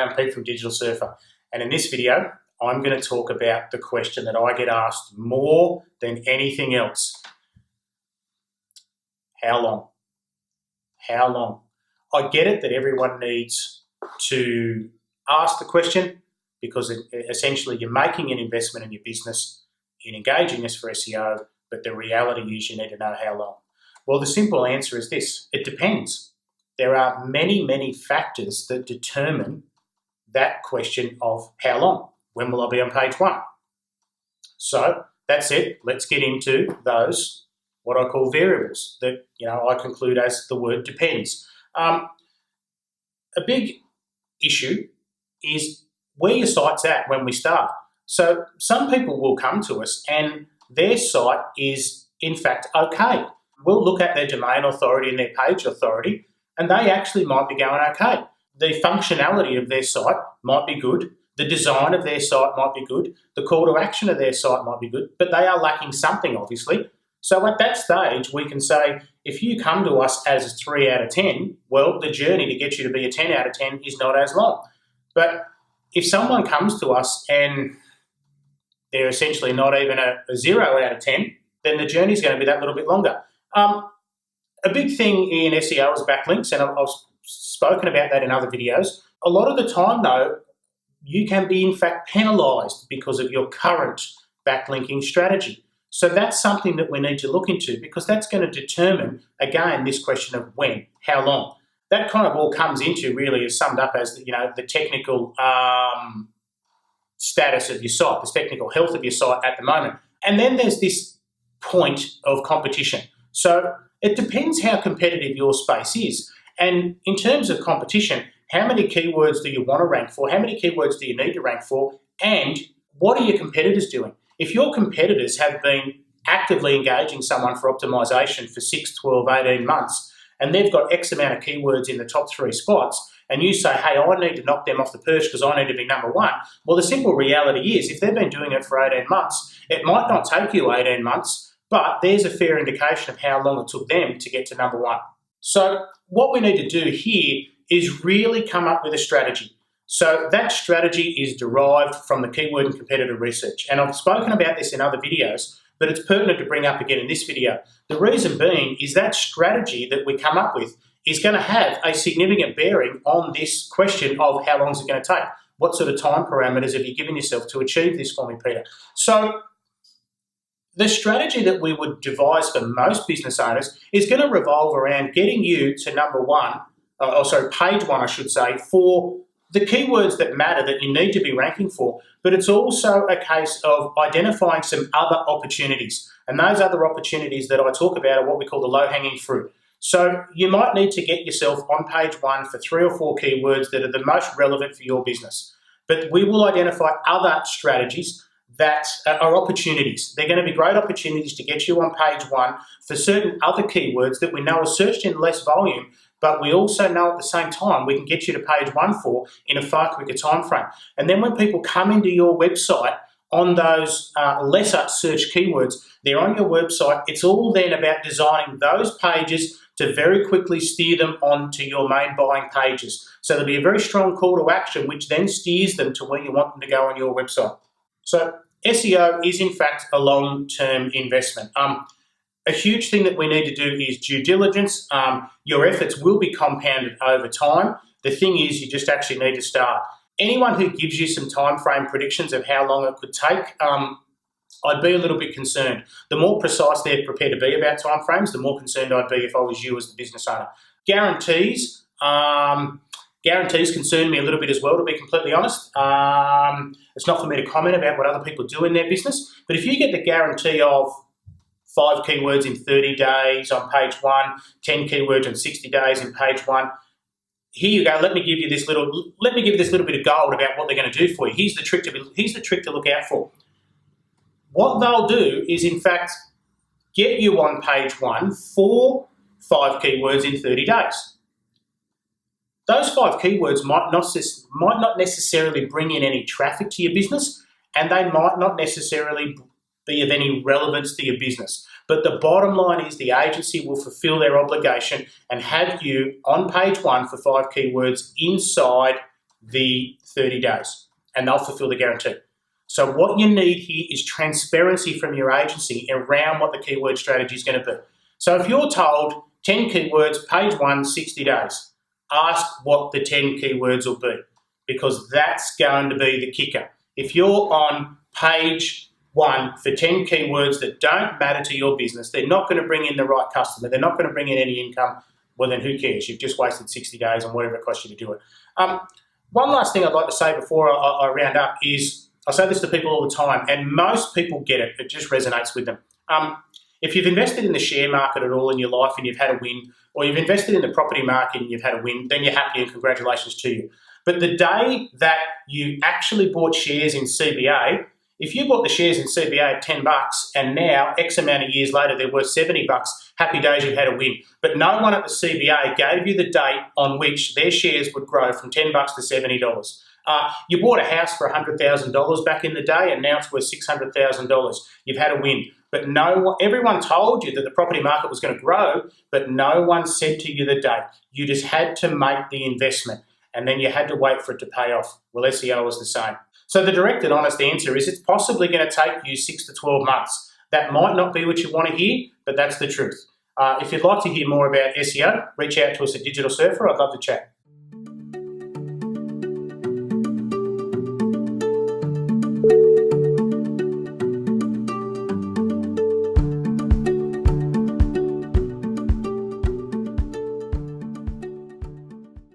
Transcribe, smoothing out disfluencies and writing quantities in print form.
Hi, I'm Pete from Digital Surfer, and in this video, I'm going to talk about the question that I get asked more than anything else. How long? How long? I get it that everyone needs to ask the question because essentially you're making an investment in your business in engaging us for SEO, but the reality is you need to know how long. Well, the simple answer is this: it depends. There are many, many factors that determine that question of how long. When will I be on page 1? So that's it. Let's get into those, what I call variables that I conclude as the word depends. A big issue is where your site's at when we start. So some people will come to us and their site is in fact okay. We'll look at their domain authority and their page authority, and they actually might be going okay. The functionality of their site might be good. The design of their site might be good. The call to action of their site might be good, but they are lacking something, obviously. So at that stage, we can say, if you come to us as a 3 out of 10, well, the journey to get you to be a 10 out of 10 is not as long. But if someone comes to us and they're essentially not even a 0 out of 10, then the journey is going to be that little bit longer. A big thing in SEO is backlinks, and I've spoken about that in other videos. A lot of the time, though, you can be, in fact, penalised because of your current backlinking strategy. So that's something that we need to look into, because that's going to determine, again, this question of when, how long. That kind of all comes into, really, is summed up as the technical status of your site, the technical health of your site at the moment. And then there's this point of competition. So it depends how competitive your space is. And in terms of competition, how many keywords do you want to rank for? How many keywords do you need to rank for? And what are your competitors doing? If your competitors have been actively engaging someone for optimization for 6, 12, 18 months, and they've got X amount of keywords in the top 3 spots, and you say, hey, I need to knock them off the perch because I need to be number 1. Well, the simple reality is, if they've been doing it for 18 months, it might not take you 18 months, but there's a fair indication of how long it took them to get to number 1. So what we need to do here is really come up with a strategy. So that strategy is derived from the keyword and competitor research. And I've spoken about this in other videos, but it's pertinent to bring up again in this video. The reason being is that strategy that we come up with is going to have a significant bearing on this question of how long is it going to take? What sort of time parameters have you given yourself to achieve this for me, Peter? So the strategy that we would devise for most business owners is going to revolve around getting you to page 1, I should say, for the keywords that matter, that you need to be ranking for. But it's also a case of identifying some other opportunities. And those other opportunities that I talk about are what we call the low-hanging fruit. So you might need to get yourself on page 1 for 3 or 4 keywords that are the most relevant for your business. But we will identify other strategies that are opportunities. They're going to be great opportunities to get you on page 1 for certain other keywords that we know are searched in less volume, but we also know at the same time we can get you to page 1 for in a far quicker time frame. And then when people come into your website on those lesser search keywords, they're on your website. It's all then about designing those pages to very quickly steer them onto your main buying pages. So there'll be a very strong call to action, which then steers them to where you want them to go on your website. So SEO is in fact a long-term investment. A huge thing that we need to do is due diligence. Your efforts will be compounded over time. The thing is, you just actually need to start. Anyone who gives you some time frame predictions of how long it could take, I'd be a little bit concerned. The more precise they're prepared to be about time frames, the more concerned I'd be if I was you as the business owner. Guarantees concern me a little bit as well, to be completely honest. It's not for me to comment about what other people do in their business, but if you get the guarantee of 5 keywords in 30 days on page 1, 10 keywords in 60 days in page 1, here you go. Let me give you this little bit of gold about what they're going to do for you. Here's the trick to look out for. What they'll do is, in fact, get you on page 1 for 5 keywords in 30 days. Those 5 keywords might not necessarily bring in any traffic to your business, and they might not necessarily be of any relevance to your business. But the bottom line is the agency will fulfill their obligation and have you on page 1 for 5 keywords inside the 30 days, and they'll fulfill the guarantee. So what you need here is transparency from your agency around what the keyword strategy is going to be. So if you're told 10 keywords, page 1, 60 days, ask what the 10 keywords will be, because that's going to be the kicker. If you're on page 1 for 10 keywords that don't matter to your business, they're not going to bring in the right customer, they're not going to bring in any income, well then who cares? You've just wasted 60 days on whatever it costs you to do it. One last thing I'd like to say before I round up is, I say this to people all the time, and most people get it. It just resonates with them. If you've invested in the share market at all in your life and you've had a win, or you've invested in the property market and you've had a win, then you're happy and congratulations to you. But the day that you actually bought shares in CBA, if you bought the shares in CBA at $10 and now X amount of years later they're worth $70, happy days, you've had a win. But no one at the CBA gave you the date on which their shares would grow from $10 to $70. You bought a house for $100,000 back in the day and now it's worth $600,000. You've had a win. But everyone told you that the property market was going to grow, but no one said to you the date. You just had to make the investment and then you had to wait for it to pay off. Well, SEO is the same. So the direct and honest answer is it's possibly going to take you 6 to 12 months. That might not be what you want to hear, but that's the truth. If you'd like to hear more about SEO, reach out to us at Digital Surfer. I'd love to chat.